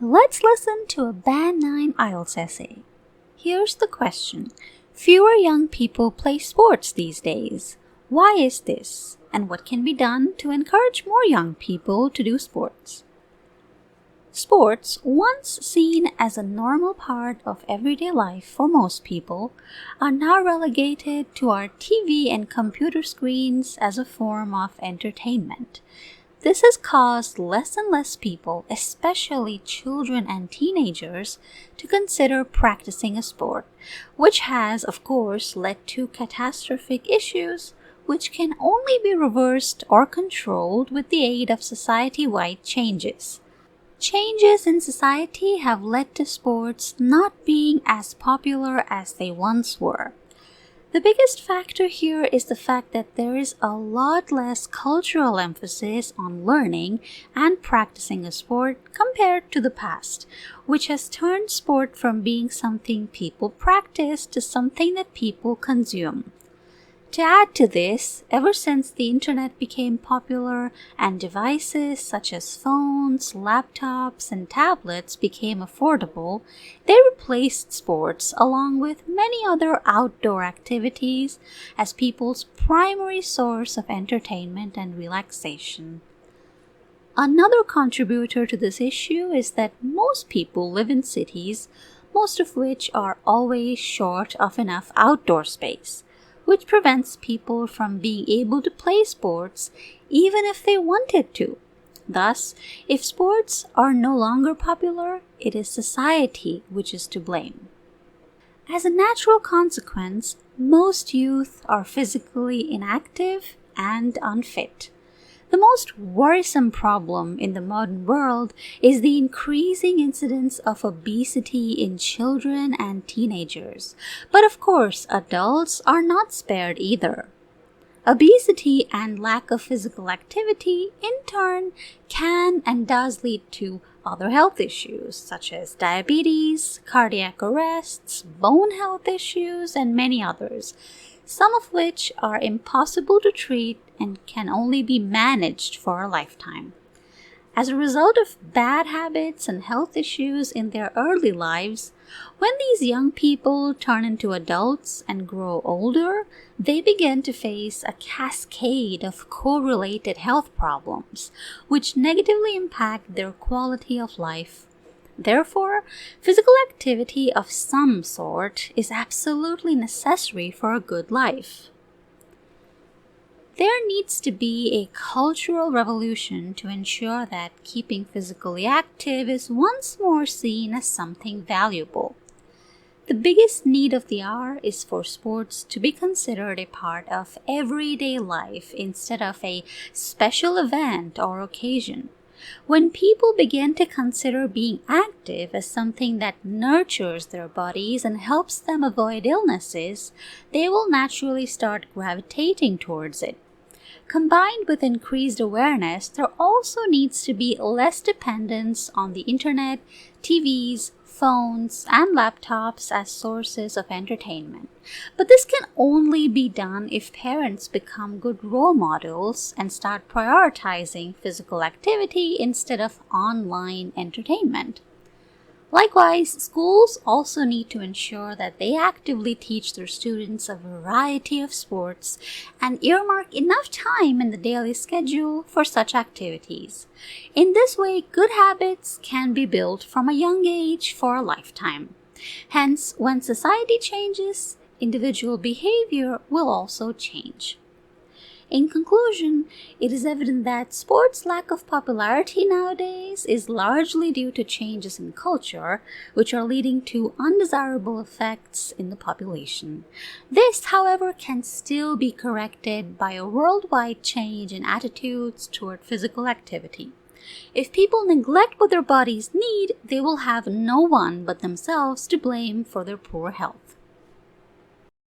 Let's listen to a Band 9 IELTS essay. Here's the question. Fewer young people play sports these days. Why is this? And what can be done to encourage more young people to do sports? Sports, once seen as a normal part of everyday life for most people, are now relegated to our TV and computer screens as a form of entertainment. This has caused less and less people, especially children and teenagers, to consider practicing a sport, which has, of course, led to catastrophic issues which can only be reversed or controlled with the aid of society-wide changes. Changes in society have led to sports not being as popular as they once were. The biggest factor here is the fact that there is a lot less cultural emphasis on learning and practicing a sport compared to the past, which has turned sport from being something people practice to something that people consume. To add to this, ever since the internet became popular and devices such as phones, laptops, and tablets became affordable, they replaced sports along with many other outdoor activities as people's primary source of entertainment and relaxation. Another contributor to this issue is that most people live in cities, most of which are always short of enough outdoor space, which prevents people from being able to play sports even if they wanted to. Thus, if sports are no longer popular, it is society which is to blame. As a natural consequence, most youth are physically inactive and unfit. The most worrisome problem in the modern world is the increasing incidence of obesity in children and teenagers. But of course, adults are not spared either. Obesity and lack of physical activity, in turn, can and does lead to other health issues such as diabetes, cardiac arrests, bone health issues, and many others, some of which are impossible to treat and can only be managed for a lifetime. As a result of bad habits and health issues in their early lives, when these young people turn into adults and grow older, they begin to face a cascade of correlated health problems, which negatively impact their quality of life. Therefore, physical activity of some sort is absolutely necessary for a good life. There needs to be a cultural revolution to ensure that keeping physically active is once more seen as something valuable. The biggest need of the hour is for sports to be considered a part of everyday life instead of a special event or occasion. When people begin to consider being active as something that nurtures their bodies and helps them avoid illnesses, they will naturally start gravitating towards it. Combined with increased awareness, there also needs to be less dependence on the internet, TVs, phones, and laptops as sources of entertainment. But this can only be done if parents become good role models and start prioritizing physical activity instead of online entertainment. Likewise, schools also need to ensure that they actively teach their students a variety of sports and earmark enough time in the daily schedule for such activities. In this way, good habits can be built from a young age for a lifetime. Hence, when society changes, individual behavior will also change. In conclusion, it is evident that sports' lack of popularity nowadays is largely due to changes in culture, which are leading to undesirable effects in the population. This, however, can still be corrected by a worldwide change in attitudes toward physical activity. If people neglect what their bodies need, they will have no one but themselves to blame for their poor health.